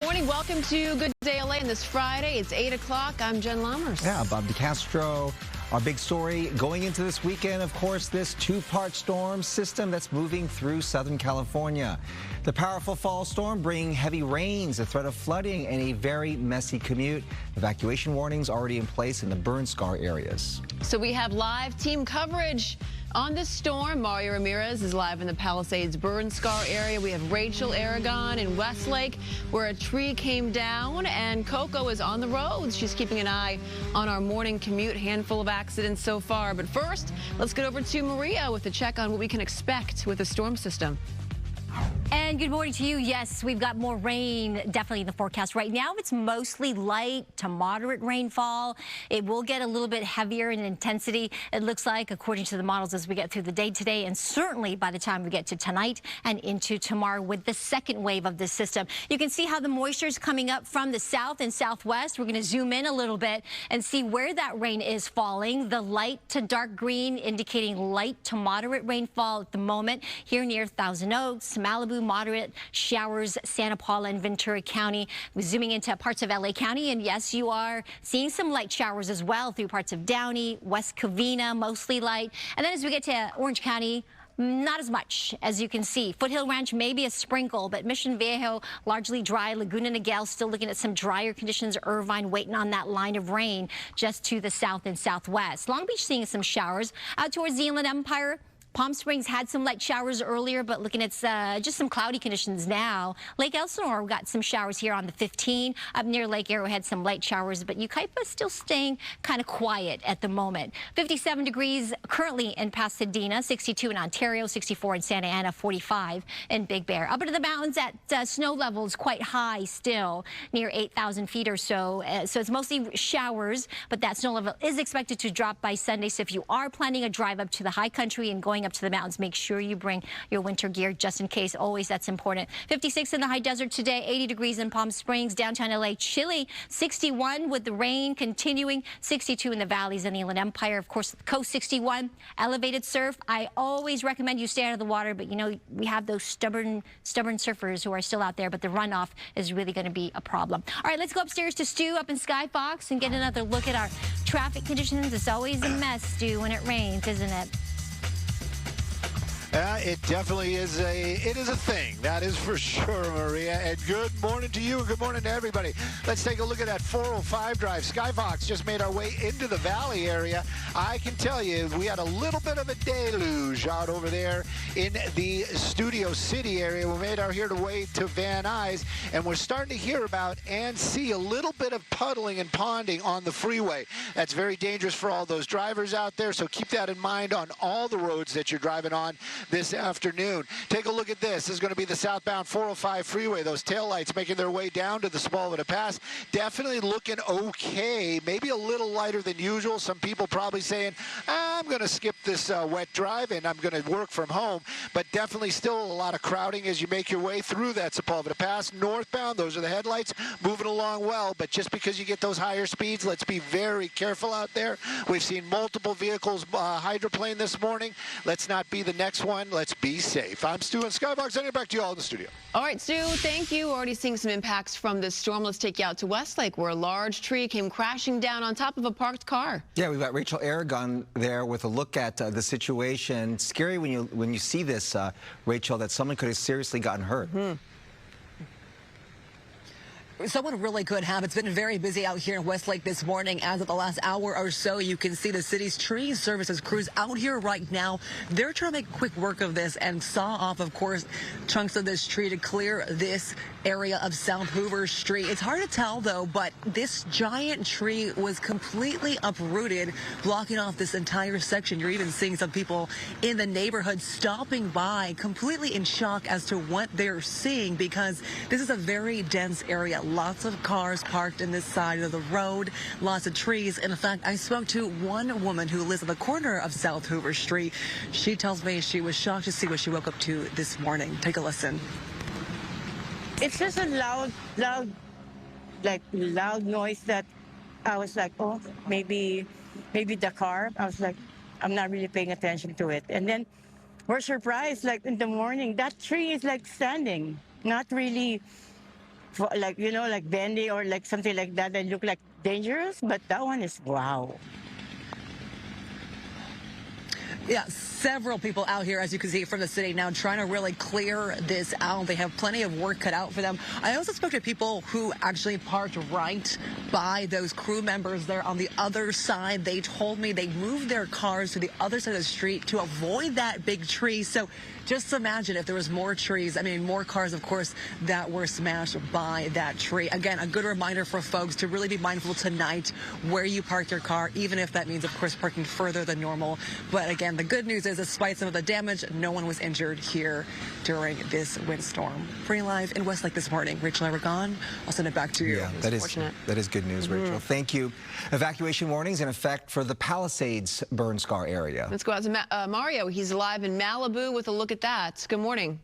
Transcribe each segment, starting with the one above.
Morning, welcome to Good Day LA on this Friday. It's 8 o'clock. I'm Jen Lammers. Yeah, Bob DeCastro. Our big story going into this weekend, of course, this two-part storm system that's moving through Southern California. The powerful fall storm bringing heavy rains, a threat of flooding, and a very messy commute. Evacuation warnings already in place in the burn scar areas. So we have live team coverage on this storm. Mario Ramirez is live in the Palisades burn scar area. We have Rachel Aragon in Westlake, where a tree came down, and Coco is on the roads. She's keeping an eye on our morning commute. Handful of accidents so far. But first, let's get over to Maria with a check on what we can expect with the storm system. And good morning to you. Yes, we've got more rain definitely in the forecast. Right now, it's mostly light to moderate rainfall. It will get a little bit heavier in intensity, it looks like, according to the models, as we get through the day today, and certainly by the time we get to tonight and into tomorrow with the second wave of this system. You can see how the moisture is coming up from the south and southwest. We're going to zoom in a little bit and see where that rain is falling. The light to dark green indicating light to moderate rainfall at the moment here near Thousand Oaks, Malibu, moderate showers, Santa Paula and Ventura County. We're zooming into parts of LA County, and yes, you are seeing some light showers as well through parts of Downey, West Covina, mostly light. And then as we get to Orange County, not as much, as you can see. Foothill Ranch, maybe a sprinkle, but Mission Viejo, largely dry. Laguna Niguel, still looking at some drier conditions. Irvine waiting on that line of rain just to the south and southwest. Long Beach seeing some showers. Out towards the Inland Empire, Palm Springs had some light showers earlier, but looking at just some cloudy conditions now. Lake Elsinore, we got some showers here on the 15. Up near Lake Arrowhead, some light showers, but Yucaipa is still staying kind of quiet at the moment. 57 degrees currently in Pasadena, 62 in Ontario, 64 in Santa Ana, 45 in Big Bear. Up into the mountains at snow levels quite high still, near 8,000 feet or so. So it's mostly showers, but that snow level is expected to drop by Sunday. So if you are planning a drive up to the high country and going up to the mountains, make sure you bring your winter gear just in case. Always, that's important. 56 in the high desert today, 80 degrees in Palm Springs, downtown LA chilly, 61 with the rain continuing, 62 in the valleys and the Inland Empire. Of course, the coast 61, elevated surf. I always recommend you stay out of the water, but you know, we have those stubborn surfers who are still out there, but the runoff is really going to be a problem. All right, let's go upstairs to Stu up in Skyfox and get another look at our traffic conditions. It's always a mess, Stu, when it rains, isn't it? It definitely is a thing, that is for sure, Maria. And good morning to you and good morning to everybody. Let's take a look at that 405 drive. Skyfox just made our way into the valley area. I can tell you we had a little bit of a deluge out over there in the Studio City area. We made our way to Van Nuys, and we're starting to hear about and see a little bit of puddling and ponding on the freeway. That's very dangerous for all those drivers out there, so keep that in mind on all the roads that you're driving on this afternoon. Take a look at this. This is going to be the southbound 405 freeway. Those taillights making their way down to the Sepulveda Pass. Definitely looking okay. Maybe a little lighter than usual. Some people probably saying, I'm going to skip this wet drive and I'm going to work from home. But definitely still a lot of crowding as you make your way through that Sepulveda Pass. Northbound, those are the headlights moving along well. But just because you get those higher speeds, let's be very careful out there. We've seen multiple vehicles hydroplane this morning. Let's not be the next one. Let's be safe. I'm Stu in Skybox. Sending it back to you all in the studio. All right, Stu, thank you. Already seeing some impacts from this storm. Let's take you out to Westlake, where a large tree came crashing down on top of a parked car. Yeah, we've got Rachel Aragon there with a look at the situation. Scary when you see this, Rachel, that someone could have seriously gotten hurt. Someone really could have. It's been very busy out here in Westlake this morning. As of the last hour or so, you can see the city's tree services crews out here right now. They're trying to make quick work of this and saw off, of course, chunks of this tree to clear this area of South Hoover Street. It's hard to tell, though, but this giant tree was completely uprooted, blocking off this entire section. You're even seeing some people in the neighborhood stopping by, completely in shock as to what they're seeing, because this is a very dense area. Lots of cars parked in this side of the road, lots of trees. In fact, I spoke to one woman who lives on the corner of South Hoover Street. She tells me she was shocked to see what she woke up to this morning. Take a listen. It's just a loud noise that I was like, oh, maybe the car. I was like, I'm not really paying attention to it. And then we're surprised, like in the morning, that tree is like standing, not really like you know, like bendy or like something like that that look like dangerous, but that one is wow. Yeah, several people out here, as you can see from the city now, trying to really clear this out. They have plenty of work cut out for them. I also spoke to people who actually parked right by those crew members there on the other side. They told me they moved their cars to the other side of the street to avoid that big tree. So just imagine if there was more trees, I mean, more cars, of course, that were smashed by that tree. Again, a good reminder for folks to really be mindful tonight where you park your car, even if that means, of course, parking further than normal. But again, the good news is, despite some of the damage, no one was injured here during this windstorm. Pretty live in Westlake this morning. Rachel Aragon, I'll send it back to you. Yeah, that is good news, Rachel. Thank you. Evacuation warnings in effect for the Palisades burn scar area. Let's go out to Mario. He's live in Malibu with a look at that. Good morning.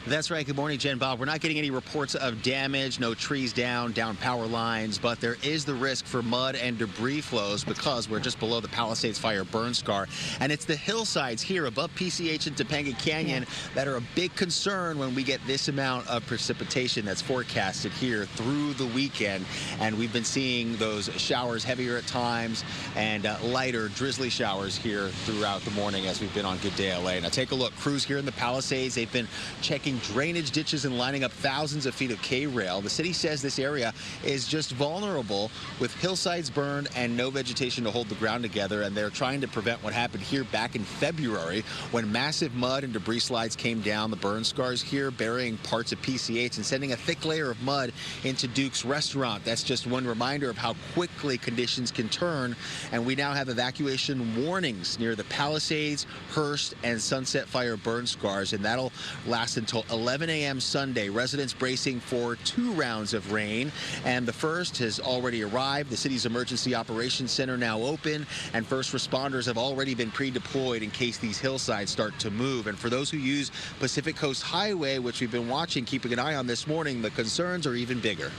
That's right. Good morning, Jen, Bob. We're not getting any reports of damage, no trees down power lines, but there is the risk for mud and debris flows because we're just below the Palisades fire burn scar. And it's the hillsides here above PCH and Topanga Canyon that are a big concern when we get this amount of precipitation that's forecasted here through the weekend. And we've been seeing those showers heavier at times and lighter drizzly showers here throughout the morning as we've been on Good Day LA. Now take a look. Crews here in the Palisades, they've been checking drainage ditches and lining up thousands of feet of K-rail. The city says this area is just vulnerable with hillsides burned and no vegetation to hold the ground together, and they're trying to prevent what happened here back in February when massive mud and debris slides came down the burn scars here, burying parts of PCH and sending a thick layer of mud into Duke's restaurant. That's just one reminder of how quickly conditions can turn, and we now have evacuation warnings near the Palisades, Hearst, and Sunset Fire burn scars, and that'll last until 11 a.m. Sunday. Residents bracing for 2 rounds of rain, and the first has already arrived. The city's emergency operations center now open, and first responders have already been pre-deployed in case these hillsides start to move. And for those who use Pacific Coast Highway, which we've been watching, keeping an eye on this morning, the concerns are even bigger.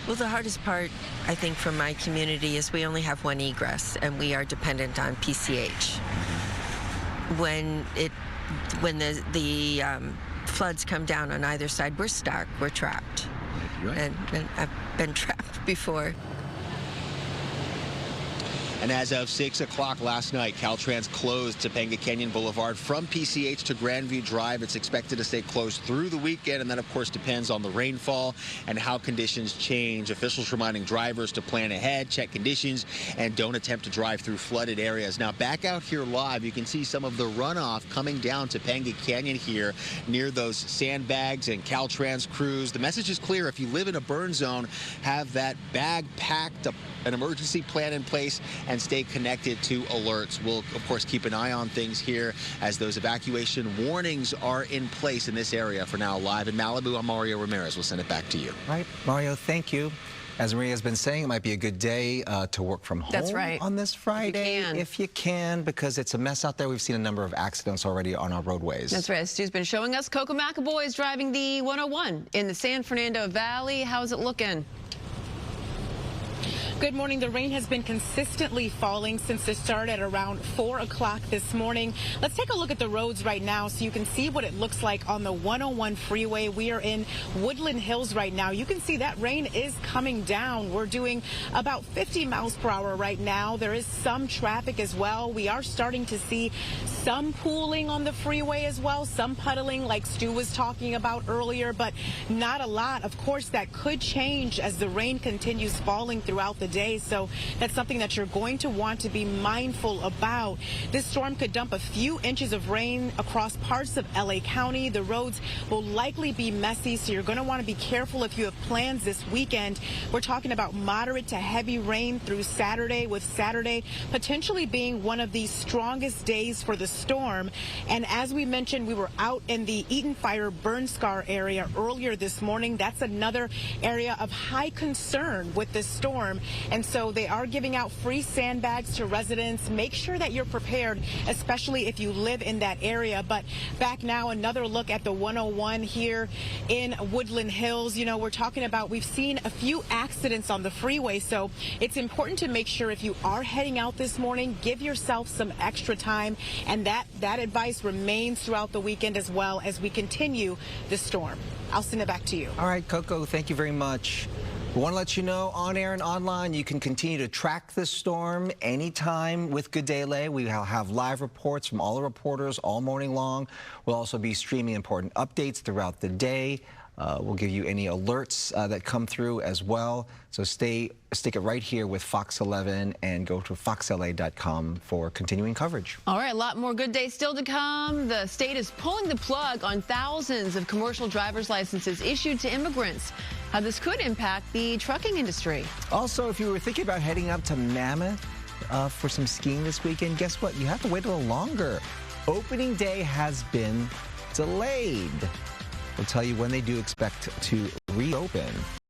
Well, the hardest part, I think, for my community is we only have one egress, and we are dependent on PCH. When the floods come down on either side, we're stuck, we're trapped. Right. And I've been trapped before. And as of 6 o'clock last night, Caltrans closed Topanga Canyon Boulevard from PCH to Grandview Drive. It's expected to stay closed through the weekend, and that, of course, depends on the rainfall and how conditions change. Officials reminding drivers to plan ahead, check conditions, and don't attempt to drive through flooded areas. Now, back out here live, you can see some of the runoff coming down Topanga Canyon here near those sandbags and Caltrans crews. The message is clear. If you live in a burn zone, have that bag packed, an emergency plan in place, and stay connected to alerts. We'll, of course, keep an eye on things here as those evacuation warnings are in place in this area. For now, live in Malibu, I'm Mario Ramirez. We'll send it back to you. All right, Mario, thank you. As Maria's been saying, it might be a good day to work from home. That's right. On this Friday. If you can, because it's a mess out there. We've seen a number of accidents already on our roadways. That's right. Stu's been showing us. Coco McAvoy is driving the 101 in the San Fernando Valley. How's it looking? Good morning. The rain has been consistently falling since it started at around 4 o'clock this morning. Let's take a look at the roads right now so you can see what it looks like on the 101 freeway. We are in Woodland Hills right now. You can see that rain is coming down. We're doing about 50 miles per hour right now. There is some traffic as well. We are starting to see some pooling on the freeway as well, some puddling like Stu was talking about earlier, but not a lot. Of course, that could change as the rain continues falling throughout the day. So that's something that you're going to want to be mindful about. This storm could dump a few inches of rain across parts of LA County. The roads will likely be messy, so you're going to want to be careful if you have plans this weekend. We're talking about moderate to heavy rain through Saturday, with Saturday potentially being one of the strongest days for the storm. And as we mentioned, we were out in the Eaton Fire burn scar area earlier this morning. That's another area of high concern with this storm. And so they are giving out free sandbags to residents. Make sure that you're prepared, especially if you live in that area. But back now, another look at the 101 here in Woodland Hills. You know, we're talking about, we've seen a few accidents on the freeway, so it's important to make sure if you are heading out this morning, give yourself some extra time, and that advice remains throughout the weekend as well as we continue the storm. I'll send it back to you. All right, Coco, thank you very much. We want to let you know, on air and online, you can continue to track this storm anytime with Good Day LA. We will have live reports from all the reporters all morning long. We'll also be streaming important updates throughout the day. We'll give you any alerts that come through as well. So stick it right here with Fox 11 and go to foxla.com for continuing coverage. All right, a lot more Good Day still to come. The state is pulling the plug on thousands of commercial driver's licenses issued to immigrants. How this could impact the trucking industry. Also, if you were thinking about heading up to Mammoth for some skiing this weekend, guess what? You have to wait a little longer. Opening day has been delayed. We'll tell you when they do expect to reopen.